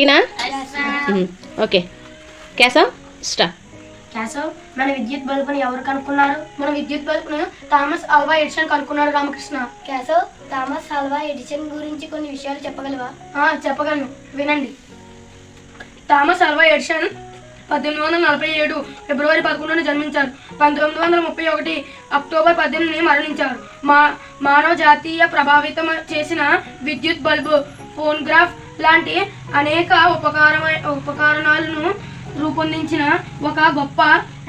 రెడీనా? Okay, Keshav start. Keshav, మన విద్యుత్ బల్బును ఎవరు కనుక్కున్నారు? మన విద్యుత్ బల్బును థామస్ ఆల్వా ఎడిసన్ కనుక్కున్నాడు Ramakrishna. Keshav, Thomas Alva Edison గురించి కొన్ని విషయాలు చెప్పగలవా? చెప్పగలను, వినండి. థామస్ ఆల్వా ఎడిసన్ 1847 ఫిబ్రవరి 11న జన్మించారు. 1931 అక్టోబర్ 18ని మరణించారు. మానవ జాతీయ ప్రభావితం చేసిన విద్యుత్ బల్బు, ఫోన్గ్రాఫ్ లాంటి అనేక ఉపకరణాలను రూపొందించిన ఒక గొప్ప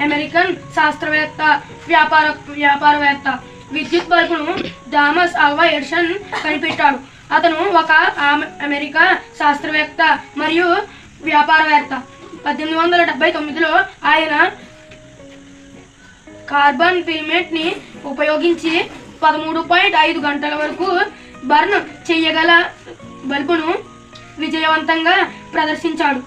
అమెరికన్ శాస్త్రవేత్త, వ్యాపారవేత్త. విద్యుత్ బల్బును థామస్ ఆల్వా ఎడిసన్ కనిపెట్టాడు. అతను ఒక అమెరికా శాస్త్రవేత్త మరియు వ్యాపారవేత్త. 1879లో ఆయన కార్బన్ ఫిలమెంట్ ని ఉపయోగించి 13.5 గంటల వరకు బర్న్ చేయగల బల్బును విజయవంతంగా ప్రదర్శించాడు.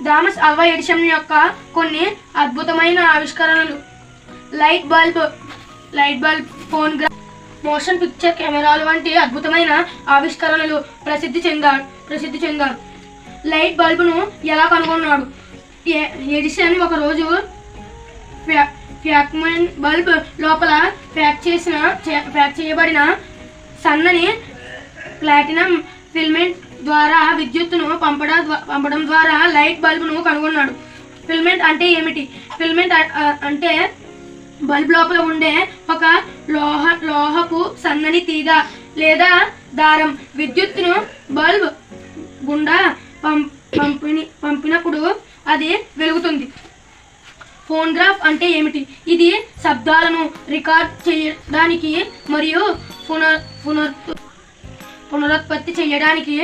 థామస్ ఆల్వా ఎడిసన్ యొక్క కొన్ని అద్భుతమైన ఆవిష్కరణలు లైట్ బల్బ్, ఫోన్గ్రాఫ్, మోషన్ పిక్చర్ కెమెరాలు వంటి అద్భుతమైన ఆవిష్కరణలు ప్రసిద్ధి చెందారు. లైట్ బల్బును ఎలా కనుగొన్నాడు? ఎడిసన్ ఒకరోజు ఫ్యాక్మన్ బల్బ్ లోపల ప్యాక్ చేయబడిన సన్నని ప్లాటినం ఫిలమెంట్ ద్వారా విద్యుత్తును పంపడం ద్వారా లైట్ బల్బును కనుగొన్నాడు. ఫిలమెంట్ అంటే ఏమిటి? ఫిలమెంట్ అంటే బల్బ్ లోపల ఉండే ఒక లోహపు సన్నని తీగ లేదా దారం. విద్యుత్తును బల్బ్ గుండా పంపినప్పుడు అది వెలుగుతుంది. ఫోన్గ్రాఫ్ అంటే ఏమిటి? ఇది శబ్దాలను రికార్డ్ చేయడానికి మరియు పునరుత్పత్తి చేయడానికి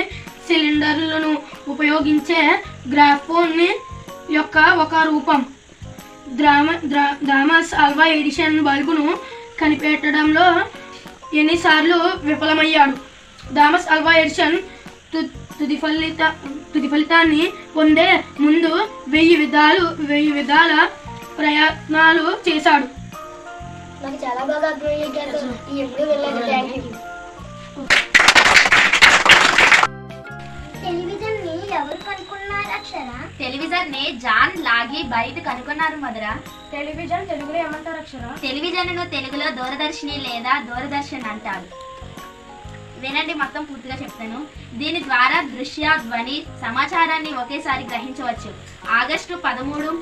సిలిండర్లను ఉపయోగించే గ్రాఫోన్ యొక్క ఒక రూపం. థామస్ ఆల్వా ఎడిసన్ బల్బును కనిపెట్టడంలో ఎన్నిసార్లు విఫలమయ్యాడు? థామస్ ఆల్వా ఎడిసన్ తుది ఫలితాన్ని పొందే ముందు 1000 విధాల ప్రయత్నాలు చేశాడు. నాకు చాలా బాగా అర్థమయ్యారు. ఎప్పుడు వెళ్ళాను. Thank you. టెలివిజన్ ని ఎవరు కనుక్కున్నారు అక్షర? టెలివిజన్ ని జాన్ లాగి బయట కనుక్కున్నారు మధుర. టెలివిజన్ తెలుగులో ఏమంటారు అక్షర? టెలివిజన్ ను తెలుగులో దూరదర్శిని లేదా దూరదర్శన్ అంటారు. వినండి, మొత్తం పూర్తిగా చెప్తాను. దీని ద్వారా దృశ్య, ధ్వని సమాచారాన్ని ఒకేసారి గ్రహించవచ్చు. ఆగస్టు 13,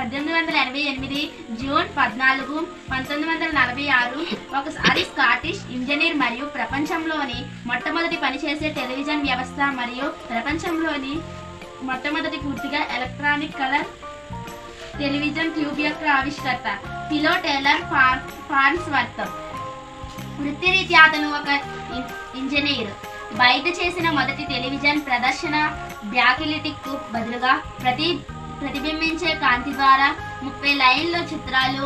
1888, జూన్ 14, 1946 ఒకసారి స్కాటిష్ ఇంజనీర్ మరియు ప్రపంచంలోని మొట్టమొదటి పనిచేసే టెలివిజన్ వ్యవస్థ మరియు ప్రపంచంలోని మొట్టమొదటి పూర్తిగా ఎలక్ట్రానిక్ కలర్ టెలివిజన్ ట్యూబ్ యొక్క ఆవిష్కర్త ఫిలో టేలర్ ఫార్న్స్వర్త్. వృత్తిరీత్యా అతను ఒక ఇంజనీర్. బయట చేసిన మొదటి టెలివిజన్ ప్రదర్శన బ్యాక్లిటిక్ బదులుగా ప్రతిబింబించే కాంతి ద్వారా 30 లైన్ల చిత్రాలు.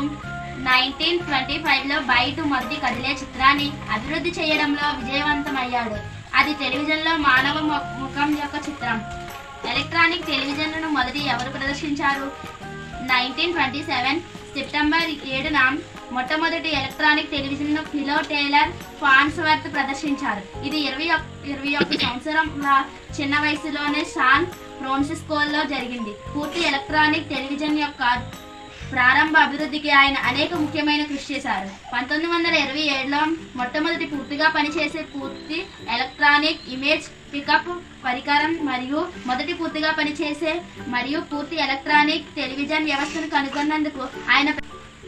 1925లో బయట మొదటి కదిలే చిత్రాన్ని అభివృద్ధి చేయడంలో విజయవంతమయ్యాడు. అది టెలివిజన్లో మానవ ముఖం యొక్క చిత్రం. ఎలక్ట్రానిక్ టెలివిజన్ను మొదటి ఎవరు ప్రదర్శించారు? 1927 సెప్టెంబర్ 7న మొట్టమొదటి ఎలక్ట్రానిక్ టెలివిజన్ను ఫిలో టేలర్ ఫార్న్స్వర్త్ ప్రదర్శించారు. ఇది 21 సంవత్సరాల చిన్న వయసులోనే శాన్ ఫ్రాన్సిస్కోలో జరిగింది. పూర్తి ఎలక్ట్రానిక్ టెలివిజన్ యొక్క ప్రారంభ అభివృద్ధికి ఆయన అనేక ముఖ్యమైన కృషి చేశారు. 1927లో మొట్టమొదటి పూర్తిగా పనిచేసే పూర్తి ఎలక్ట్రానిక్ ఇమేజ్ పికప్ పరికరం మరియు మొదటి పూర్తిగా పనిచేసే మరియు పూర్తి ఎలక్ట్రానిక్ టెలివిజన్ వ్యవస్థను కనుగొన్నందుకు ఆయన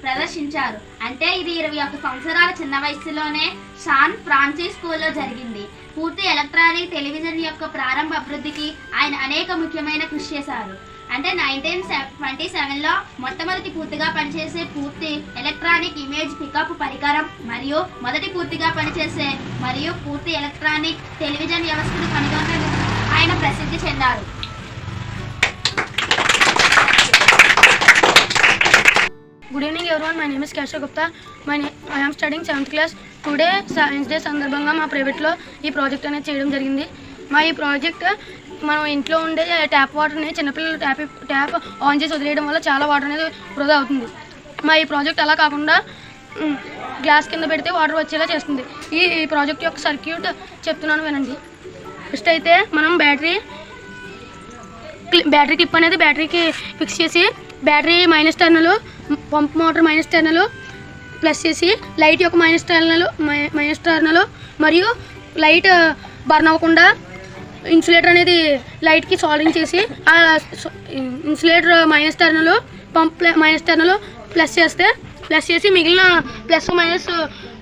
ప్రదర్శించారు. అంటే ఇది 21 సంవత్సరాల చిన్న వయసులోనే శాన్ ఫ్రాన్సిస్కోలో జరిగింది. పూర్తి ఎలక్ట్రానిక్ టెలివిజన్ యొక్క ప్రారంభ అభివృద్ధికి ఆయన అనేక ముఖ్యమైన కృషి చేశారు. అంటే 1927లో మొట్టమొదటి పూర్తిగా పనిచేసే పూర్తి ఎలక్ట్రానిక్ ఇమేజ్ పికప్ పరికరం మరియు మొదటి పూర్తిగా పనిచేసే మరియు పూర్తి ఎలక్ట్రానిక్ టెలివిజన్ వ్యవస్థను కనుగొన్నందుకు ఆయన ప్రసిద్ధి చెందారు. Good evening everyone, my name is Keshav Gupta. I am studying 7th class. Today Science Day సందర్భంగా మా ప్రైవేట్లో ఈ ప్రాజెక్ట్ అనేది చేయడం జరిగింది. మా ఈ ప్రాజెక్ట్ మనం ఇంట్లో ఉండే ట్యాప్ వాటర్ని చిన్నపిల్లలు ట్యాప్ ఆన్ చేసి వదిలేయడం వల్ల చాలా వాటర్ అనేది వృధా అవుతుంది. మా ఈ ప్రాజెక్ట్ అలా కాకుండా గ్లాస్ కింద పెడితే వాటర్ వచ్చేలా చేస్తుంది. ఈ ప్రాజెక్ట్ యొక్క సర్క్యూట్ చెప్తున్నాను వినండి. ఫస్ట్ అయితే మనం బ్యాటరీ క్లిప్ అనేది బ్యాటరీకి ఫిక్స్ చేసి battery minus terminal, pump motor minus terminal plus చేసి లైట్ యొక్క మైనస్ టెర్మినల్ మరియు లైట్ బర్న్ అవ్వకుండా ఇన్సులేటర్ అనేది లైట్కి సోల్డరింగ్ చేసి ఆ insulator minus terminal, pump minus terminal plus చేసి మిగిలిన ప్లస్ మైనస్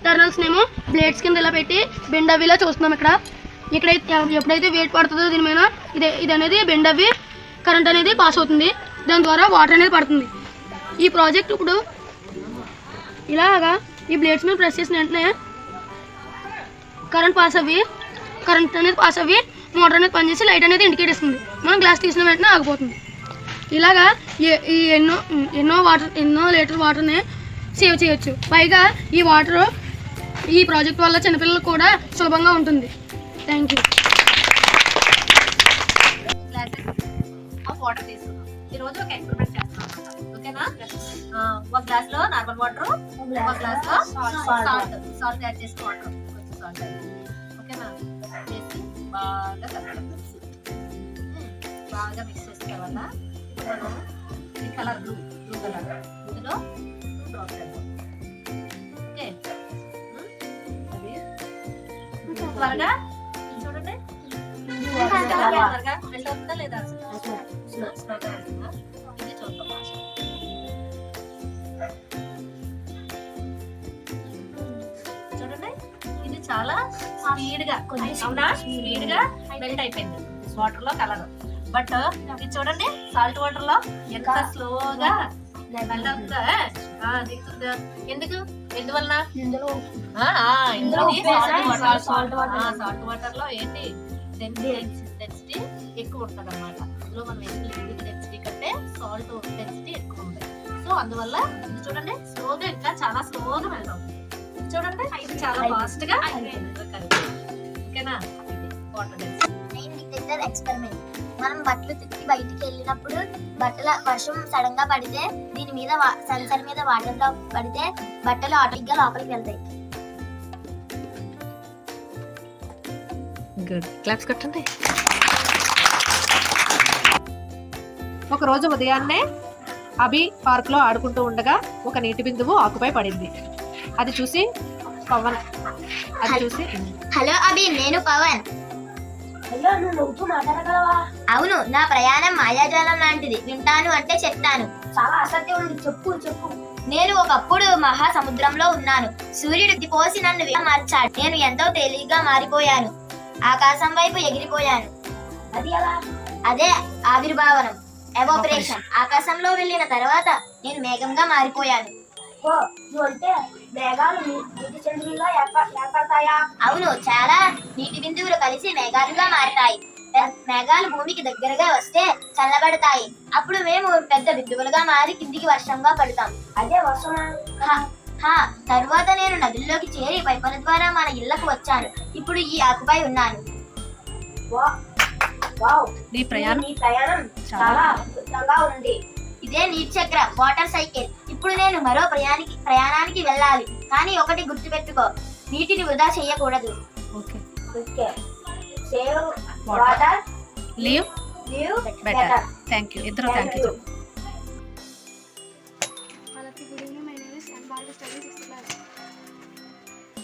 టెర్మినల్స్నేమో బ్లేడ్స్ కింద ఇలా పెట్టి బెండ్ అవ్వేలా చూస్తున్నాం. ఇక్కడైతే ఎప్పుడైతే వెయిట్ పడుతుందో దీని మీద ఇది అనేది బెండ్ అవ్వి కరెంట్ అనేది పాస్ అవుతుంది. దాని ద్వారా వాటర్ అనేది పడుతుంది. ఈ ప్రాజెక్ట్ ఇప్పుడు ఇలాగా ఈ బ్లేడ్స్ మీద ప్రెస్ చేసిన వెంటనే కరెంట్ అనేది పాస్ అవ్వి మోటార్ అనేది పనిచేసి లైట్ అనేది ఇండికేట్ ఇస్తుంది. మనం గ్లాస్ తీసిన వెంటనే ఆగిపోతుంది. ఇలాగా ఈ ఎన్నో లీటర్ వాటర్ని సేవ్ చేయొచ్చు. పైగా ఈ ప్రాజెక్ట్ వల్ల చిన్నపిల్లలకు కూడా సులభంగా ఉంటుంది. Thank you. వాటర్ తీసుకున్నాం. ఈరోజు ఒక ఎక్స్పెరిమెంట్ చేస్తాం అన్నమాట. ఓకేనా? ఒక గ్లాస్ లో నార్మల్ వాటర్, ఒక గ్లాస్ లో సాల్ట్ యాడ్ చేసి వాటర్ కొంచెం సాల్ట్ ఓకేనా చేసి బాగా కలిపి బాగా మిక్స్ చేసిన తర్వాత మనం ఈ కలర్ బ్లూ కలర్ ఇందులో డ్రాప్ చేద్దాం. ఓకే అది త్వరగా చూడండి త్వరగా మెల్ట్ అవుతుందా లేదా? స్లోగా అవుతుందా? ఇది చూద్దాం. చూడండి ఇది చాలా స్పీడ్ గా స్పీడ్ గా మెల్ట్ అయిపోయింది వాటర్ లో కలర్. బట్ ఇది చూడండి సాల్ట్ వాటర్ లో ఎంత స్లోగా మెల్ట్ అవుతుందా దిగుతుందా? ఎందువల్ల సాల్ట్ వాటర్ లో ఏంటి డెన్సిటీ ఎక్కువ ఉంటుంది అన్నమాట. ఇందులో మనం లిక్విడ్ డెన్సిటీ కంటే సాల్ట్ డెన్సిటీ ఎక్కువ ఉంది. సో అందువల్ల ఇది చూడండి స్లోగా ఇంకా చాలా స్లోగా మెల్ట్ అవుతుంది. చూడండి ఇది చాలా ఫాస్ట్ గా ఓకేనా? Water density experiment. మనం బట్టలు తిప్పి బయటికి వెళ్ళినప్పుడు బట్టల వర్షం సడన్ గా పడితే దీని మీద సెన్సర్ మీద వాటర్ డ్రాప్ పడితే బట్టలు ఆటోమేటిక్ గా లోపలికి వెళ్తాయి. గుడ్. క్లాప్స్ కొట్టండి. ఒక రోజు ఉదయాన్నే అభి పార్క్ లో ఆడుకుంటూ ఉండగా ఒక నీటి బిందువు ఆకుపై పడింది. అది చూసి పవన్ హలో అభి, నేను పవన్. అవును, నా ప్రయాణం మాయాజాలం లాంటిది. వింటాను అంటే చెప్తాను. చాలా ఆసక్తి ఉంది, చెప్పు. నేను ఒకప్పుడు మహాసముద్రంలో ఉన్నాను. సూర్యుడు పోసి నన్ను మార్చాడు. నేను ఎంతో తేలిగ్గా మారిపోయాను. ఆకాశం వైపు ఎగిరిపోయాను. అదే ఆవిర్భావనం, ఎవాపరేషన్. ఆకాశంలో వెళ్ళిన తర్వాత నేను మేఘంగా మారిపోయాను. అవును, చాలా నీటి బిందువులు కలిసి మేఘాలుగా మారతాయి. మేఘాలు భూమికి దగ్గరగా వస్తే చల్లబడతాయి. అప్పుడు మేము పెద్ద బిందువులుగా మారి కిందికి వర్షంగా పడతాం. అదే వర్షమా? తరువాత నేను నదుల్లోకి చేరి పైపుల ద్వారా మన ఇళ్లకు వచ్చాను. ఇప్పుడు ఈ ఆకుపై ఉన్నాను. నీ ప్రయాణం చాలా అద్భుతంగా ఉంది. ఇదే నీటి చక్రం, వాటర్ సైకిల్. ఇప్పుడు నేను మరో ప్రయాణానికి వెళ్ళాలి. కానీ ఒకటి గుర్తుపెట్టుకో, నీటిని వృధా చేయకూడదు. Save water, live better. Thank you. ఇద్దరు thank you. Good evening, my name is Anbal, studying 6th class.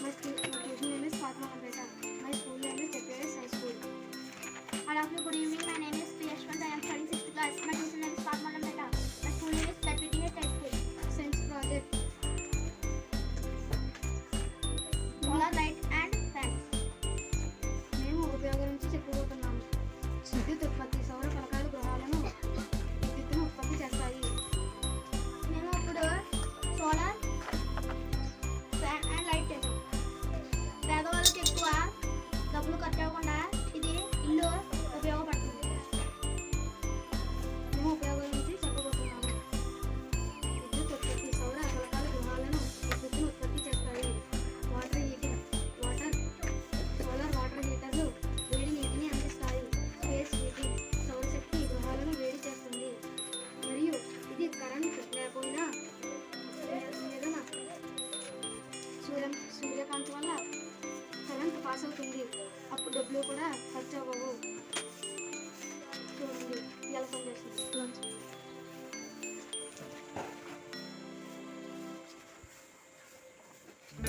My tuition name is Fatma Ambeta. My school name is JPS High School. Hello, good evening. My name is Priyashwant. I am studying 6th class. My tuition name is Fatma Ambeta. My school name is ZPTH High School. Science project. Solar light and fan. మేము ఉపయోగం గురించి చెప్పుకోబోతున్నాము. విద్యుత్ ఉత్పత్తి. సౌర ఫలకాలు గృహాలను విద్యుత్తును ఉత్పత్తి చేస్తాయి. మేము ఇప్పుడు సోలార్ ఫ్యాన్ అండ్ లైట్ చేసాం. పేదవాళ్ళకి ఎక్కువ డబ్బులు ఖర్చు అవ్వకుండా ఇది ఇల్లు ఉపయోగపడుతుంది. మేము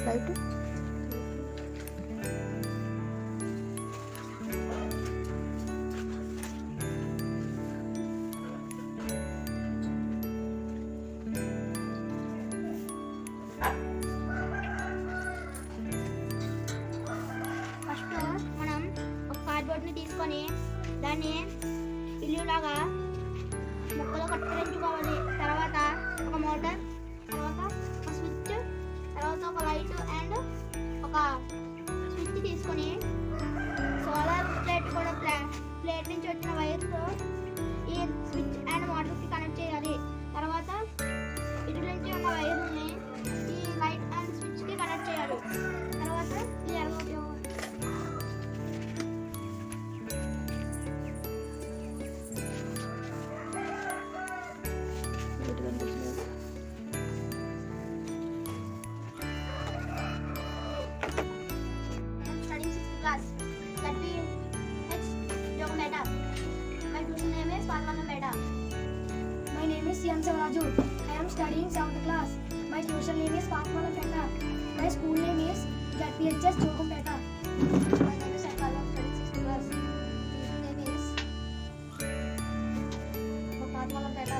లైట్. ఫస్ట్ మనం ఒక కార్డ్బోర్డ్ని తీసుకొని దాన్ని ఇల్లులాగా ముక్కలు కత్తిరించుకోవాలి. తర్వాత ఒక మోటార్, తర్వాత ఒక స్విచ్, తర్వాత ఒక లైట్ అండ్ ఒక స్విచ్ తీసుకొని సోలార్ ప్లేట్ కూడా ప్లేట్ నుంచి వచ్చిన వైర్తో ఈ స్విచ్ అండ్ మోటార్కి కనెక్ట్ చేయాలి. తర్వాత ఇటు నుంచి ఒక వైర్ని ఈ లైట్ అండ్ స్విచ్కి కనెక్ట్ చేయాలి. తర్వాత ఇది ఎలా ఉపయోగం studying 6th class. That we Jogometa. My tuition name is Padmanam Beta. My name is Sian Savraju. I am studying 7th class. My tuition name is Padmanam Beta. My school name is ZPHS Jogompeta. My name is Akal. I am studying 6th class. My name is Padmanam Beta.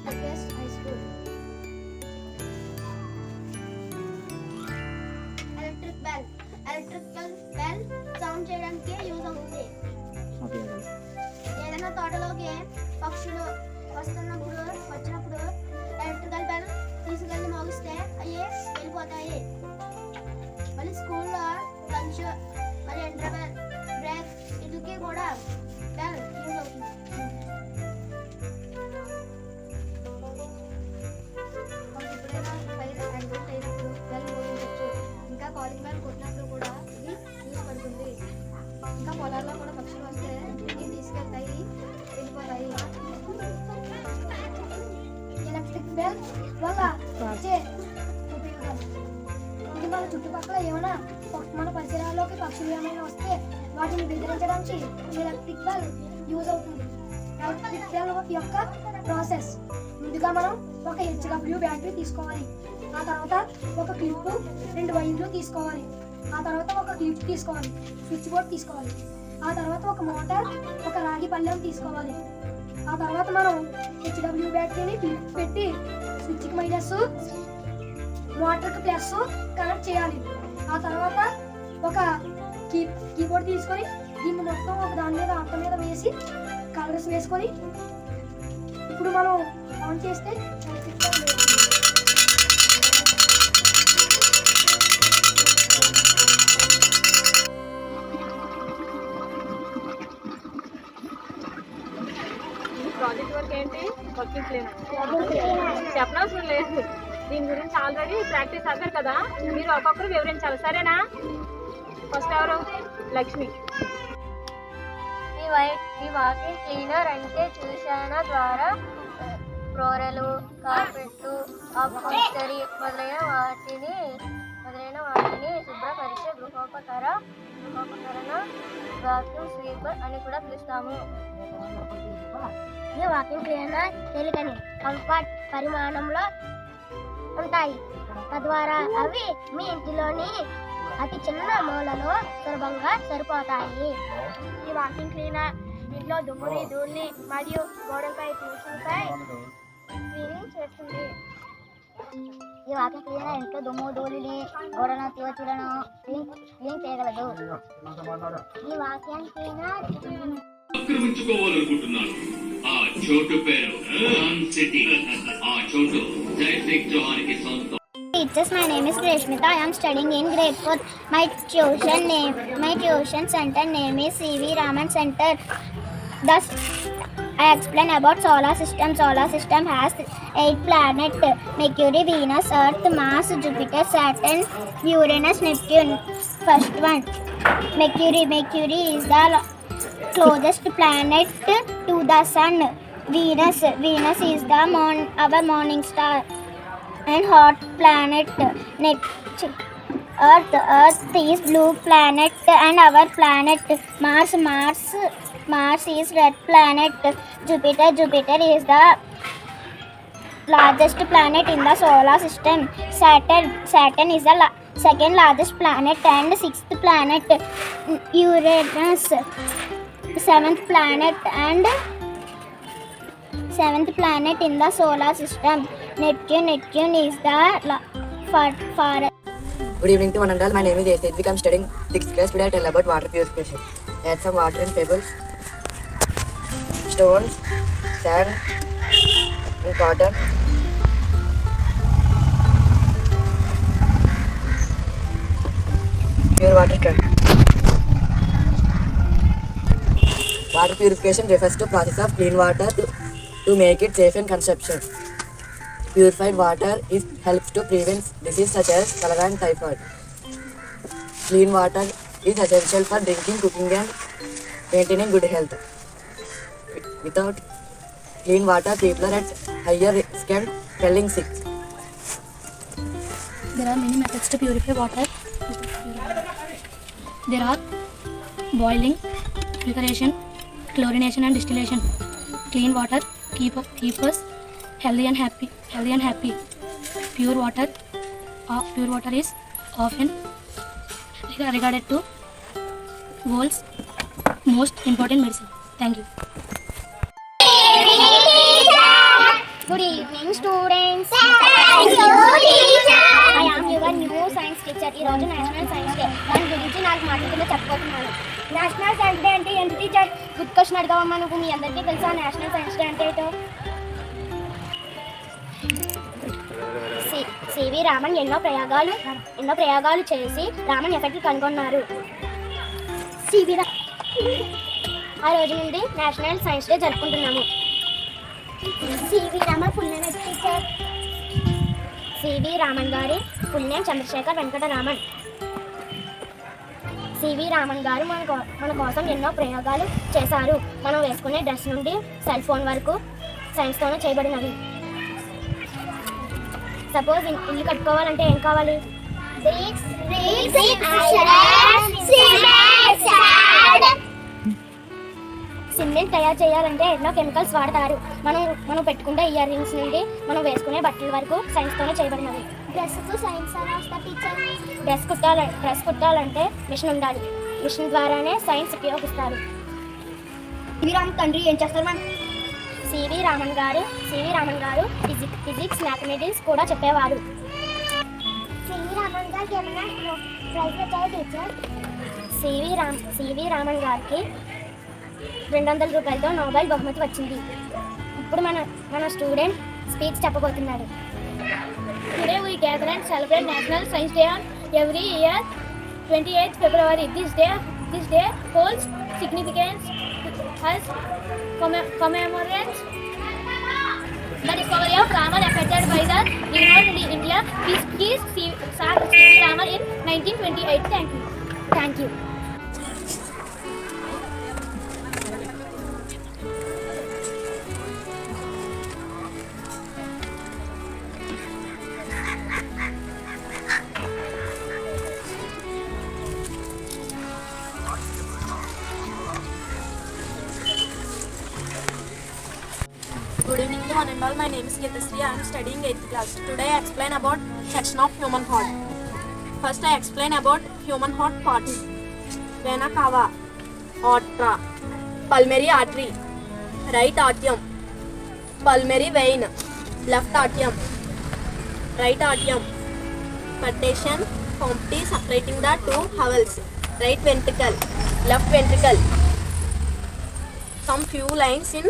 ZPHS High School. Electrical bell sound చేయడానికి use అవుతుంది. ఏదైనా తోటలోకి పక్షులు వచ్చినప్పుడు electrical bell తీసుకెళ్ళి మోగిస్తే అవి వెళ్ళిపోతాయి. మళ్ళీ స్కూల్లో లంచ్ మరి ఇంటర్వెల్ బ్రేక్ వీటికి కూడా బెల్ యూజ్ అవుతుంది. ఎప్పుడైనా ఫైర్ యాక్సిడెంట్ అయినప్పుడు బెల్ మోగించవచ్చు. ఇంకా కాలింగ్ బెల్ కొట్టినప్పుడు కూడా ఇది యూజ్ పడుతుంది. ఇంకా పొలాల్లో కూడా పక్షులు వస్తే ఇంటికి తీసుకెళ్తాయి, వెళ్ళిపోతాయి. ఎలక్ట్రిక్ బెల్ వల్ల వచ్చే ఉపయోగం ఇది మన చుట్టుపక్కల ఏమైనా మన పరిసరాల్లోకి పక్షులు ఏమైనా వస్తే వాటిని బెదిరించడానికి ఎలక్ట్రిక్ బెల్ యూజ్ అవుతుంది. ఎలక్ట్రిక్ బెల్ యొక్క ప్రాసెస్: ముందుగా మనం ఒక HW బ్యాటరీ తీసుకోవాలి. ఆ తర్వాత ఒక క్లిప్, 2 వైర్లు తీసుకోవాలి. ఆ తర్వాత ఒక క్లిప్ తీసుకోవాలి, స్విచ్ బోర్డ్ తీసుకోవాలి. ఆ తర్వాత ఒక మోటార్, ఒక రాగి పళ్ళెం తీసుకోవాలి. ఆ తర్వాత మనం HW బ్యాటరీని క్లిప్ పెట్టి స్విచ్కి మైనస్, మోటార్కి ప్లస్ కనెక్ట్ చేయాలి. ఆ తర్వాత ఒక కీబోర్డ్ తీసుకొని దీన్ని మొత్తం ఒక దాని మీద అట్ట మీద వేసి కలర్స్ వేసుకొని ఇప్పుడు మనం ఆన్ చేస్తే ప్రాజెక్ట్ వర్క్ ఏంటి? వర్కింగ్ ప్లేన్ చెప్పనవసరం లేదు. దీని గురించి ఆల్రెడీ ప్రాక్టీస్ అవ్వరు కదా, మీరు ఒక్కొక్కరు వివరించాలి, సరేనా? ఫస్ట్ ఎవరు? లక్ష్మి. ఈ వాకింగ్ క్లీనర్ అంటే చూశాన ద్వారా ఫ్లోరలు, కార్పెట్లు, అప్హోల్స్టరీ మొదలైన వాటిని శుభ్రపరిచే గృహోపకరణ వాక్యూమ్ స్వీపర్ అని కూడా పిలుస్తాము. ఈ వాక్యూమ్ క్లీనర్ తేలికని కంఫర్ట్ పరిమాణంలో ఉంటాయి. తద్వారా అవి మీ ఇంటిలోని అతి చిన్న మూలలో సులభంగా సరిపోతాయి. ఈ వాక్యూమ్ క్లీనర్ ఇంట్లో దుమ్ముని, ధూళిని మరియు గోడలపై తూచులపై క్లీనింగ్ చేస్తుంది. ఈ వాక్యూమ్ క్లీనర్ ఇంట్లో దుమ్ము, ధూళిని, గోడలను, తూచులను క్లీన్ చేయగలదు. ఈ వాక్యూమ్ క్లీనర్ ఆక్రమించుకోవాలనుకుంటున్నాను. ఆ చోటు పేరు సిటీ. ఆ చోటు జైట్రిక్ జోహానికి సొంతం. Teachers, my name is Reshmita. I am studying in grade 4. My tuition center name is CV Raman Center. Thus, I explain about solar system. Solar system has 8 planets: Mercury, Venus, Earth, Mars, Jupiter, Saturn, Uranus, Neptune. First one, Mercury. Mercury is the closest planet to the sun. Venus is the our morning star and hot planet. Earth is blue planet and our planet. Mars is red planet. Jupiter is the largest planet in the solar system. Saturn is the second largest planet and sixth planet. Uranus, seventh planet in the solar system. Neptune is the farthest. Good evening to one and all. My name is Asidvik. I am studying 6th class. Today I tell about water purification. Add some water in pebbles, stones, sand, and cotton. Pure water can. Water purification refers to process of clean water to make it safe in consumption. Purified water helps to prevent diseases such as cholera and typhoid. Clean water is essential for drinking, cooking, and maintaining good health. Without clean water, people are at higher risk of falling sick. There are many methods to purify water. There are boiling, filtration, chlorination, and distillation. Clean water keep us healthy and happy. Pure water is often regarded to world's most important medicine. Thank you. Good evening, students. Thank you, teacher. I am your new science teacher. ఈ రోజు national science day. దాని గురించి నాకు మాటలు చెప్పుకుంటున్నాను. National science day అంటే ఏంటి teacher? Good question అడగవమ్మా నువ్వు. మీ అందరికీ తెలుసా నేషనల్ సైన్స్ డే అంటే ఏంటో? సివి రామన్ ఎన్నో ప్రయోగాలు చేసి రామన్ ఎఫెక్ట్ కనుగొన్నారు. ఆ రోజు నుండి నేషనల్ సైన్స్ డే జరుపుకుంటున్నాము. C V Raman full name teacher. C V Raman గారి full name Chandrashekhar Venkataraman. C V Raman గారు మన కోసం ఎన్నో ప్రయోగాలు చేశారు. మనం వేసుకునే డ్రెస్ నుండి సెల్ ఫోన్ వరకు సైన్స్తోనే చేయబడినవి. సపోజ్ ఇల్లు కట్టుకోవాలంటే ఏం కావాలి? సిమెంట్ తయారు చేయాలంటే ఎన్నో కెమికల్స్ వాడతారు. మనం పెట్టుకునే ఇయర్ రింగ్స్ నుండి మనం వేసుకునే బట్టల వరకు సైన్స్తోనే చేయబడినవి. డ్రెస్ కుట్టాలంటే మిషన్ ఉండాలి. మిషన్ ద్వారానే సైన్స్ ఉపయోగిస్తారు. సివి రామన్ తండ్రి ఏం చేస్తారు మన? సివి రామన్ గారు ఫిజిక్స్ మ్యాథమెటిక్స్ కూడా చెప్పేవారు. సివి రామన్ గారికి 200 రూపాయలతో నోబెల్ బహుమతి వచ్చింది. ఇప్పుడు మన స్టూడెంట్ స్పీచ్ చెప్పబోతున్నాడు. Today we gather and celebrate National Science Day on every year, 28th February. This day holds significance as commemorates the discovery of Raman effected by the renowned India peace Sir C.V. Raman in 1928. Thank you. Good evening to one and all. My name is Getasri. I am studying 8th class. Today I explain about section of human heart. First I explain about human heart parts. Vena cava, aorta, pulmonary artery, right atrium, pulmonary vein, left atrium, right atrium, purtation, compty separating the two bowels, right ventricle, left ventricle. Some few lines in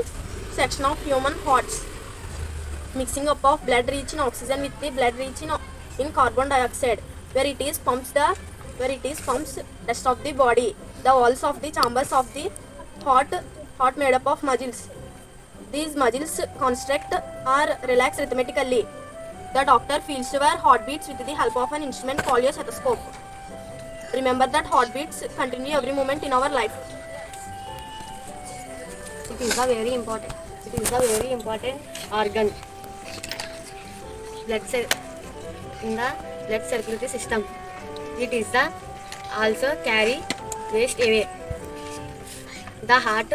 section of human hearts. Mixing up of blood rich in oxygen with the blood rich in carbon dioxide, where it is pumps rest of the body. The walls of the chambers of the heart made up of muscles. These muscles contract or relax rhythmically. The doctor feels your heartbeats with the help of an instrument called a stethoscope. Remember that heartbeats continue every moment in our life. It is a very important organ in the blood circulatory system. It is also carry waste away. The heart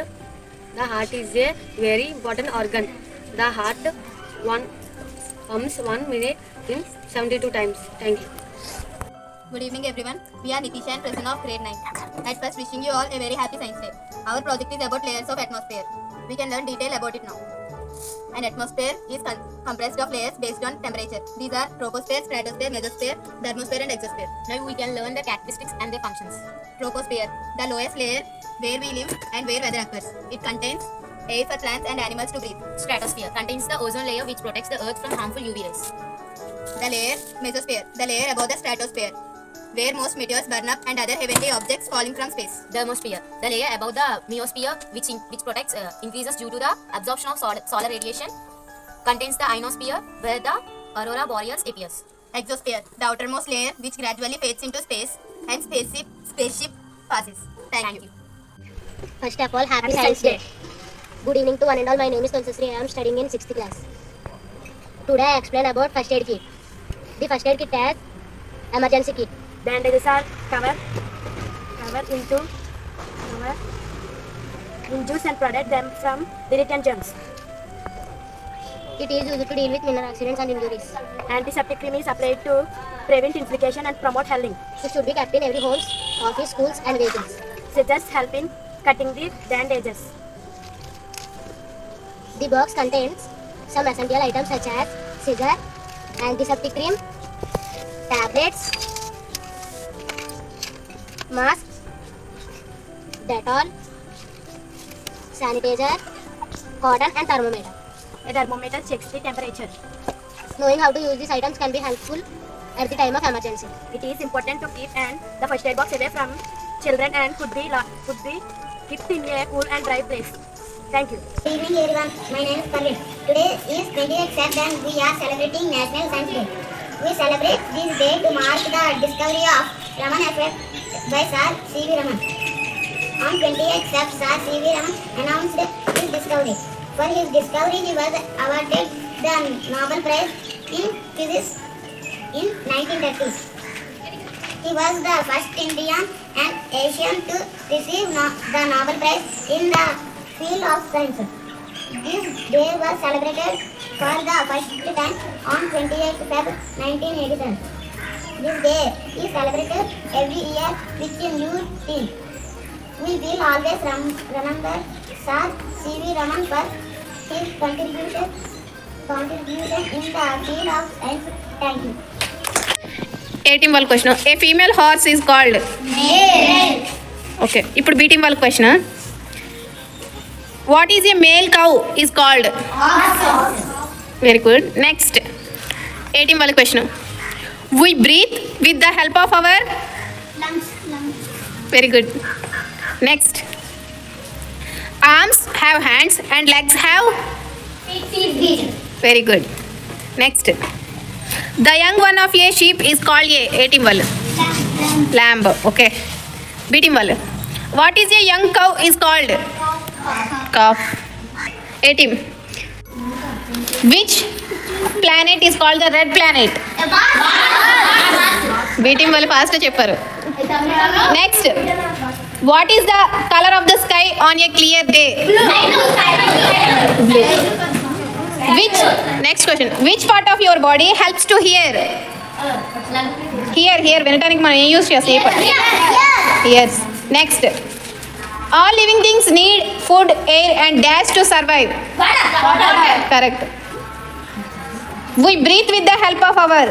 is a very important organ. The heart comes 1 minute in 72 times. Thank you. Good evening everyone. We are Nitisha and Prasanna of grade 9. At first wishing you all a very happy science day. Our project is about layers of atmosphere. We can learn detail about it now. An atmosphere is compressed of layers based on temperature. These are troposphere, stratosphere, mesosphere, thermosphere and exosphere. Now we can learn the characteristics and their functions. Troposphere, the lowest layer where we live and where weather occurs. It contains air for plants and animals to breathe. Stratosphere contains the ozone layer which protects the earth from harmful UV rays. The layer mesosphere, the layer above the stratosphere, where most meteors burn up and other heavenly objects falling from space. Thermosphere, the layer above the meosphere which protects increases due to the absorption of solar radiation, contains the ionosphere where the aurora boreals appears. Exosphere, the outermost layer which gradually fades into space and spaceship passes. Thank you. First of all, happy Science Day. Good evening to one and all. My name is Tulsasri. I am studying in 6th class. Today I explain about first aid kit. The first aid kit has emergency kit. Bandages are covered into injuries and protect them from dirt and germs. It is used to deal with minor accidents and injuries. Antiseptic cream is applied to prevent infection and promote healing. It should be kept in every homes, office, schools and vehicles. Scissors help in cutting the bandages. The box contains some essential items such as scissor, antiseptic cream, tablets, masks, Dettol, sanitizer, cotton and thermometer. A thermometer checks the temperature. Knowing how to use these items can be helpful at the time of emergency. It is important to keep the first aid box away from children and could be kept in a cool and dry place. Thank you. Good evening everyone. My name is Parveen. Today is 28th Feb and we are celebrating National Science Day. We celebrate this day to mark the discovery of Raman effect by Sir C.V. Raman. On 28th Feb, Sir C.V. Raman announced his discovery. For his discovery, he was awarded the Nobel Prize in Physics in 1930. He was the first Indian and Asian to receive the Nobel Prize in the field of science. This day was celebrated for the first time on 28th Feb 1987. This day is celebrated every year with a new theme. We will always remember Sir C.V. Raman for his contribution in the field of science. Thank you. 18 వాళ్ళ question. A female horse is called? Okay, ఇప్పుడు B team వాళ్ళ question. What is a male cow is called? Very good. Next A team వాళ్ళ question. We breathe with the help of our very good. Next arms have hands and legs have very good. Next the young one of a sheep is called a team wall. Lamb. Okay. B team wall. What is a young cow is called? Calf. A team. Which planet is called the red planet? B team wall fast chepparu. Next. What is the color of the sky on a clear day? Blue. Next question. Which part of your body helps to hear? Here వినటానికి మనం ఏం use చేస్తాం? Ears. Next. All living things need food, air and gas to survive. Correct. We breathe with the help of our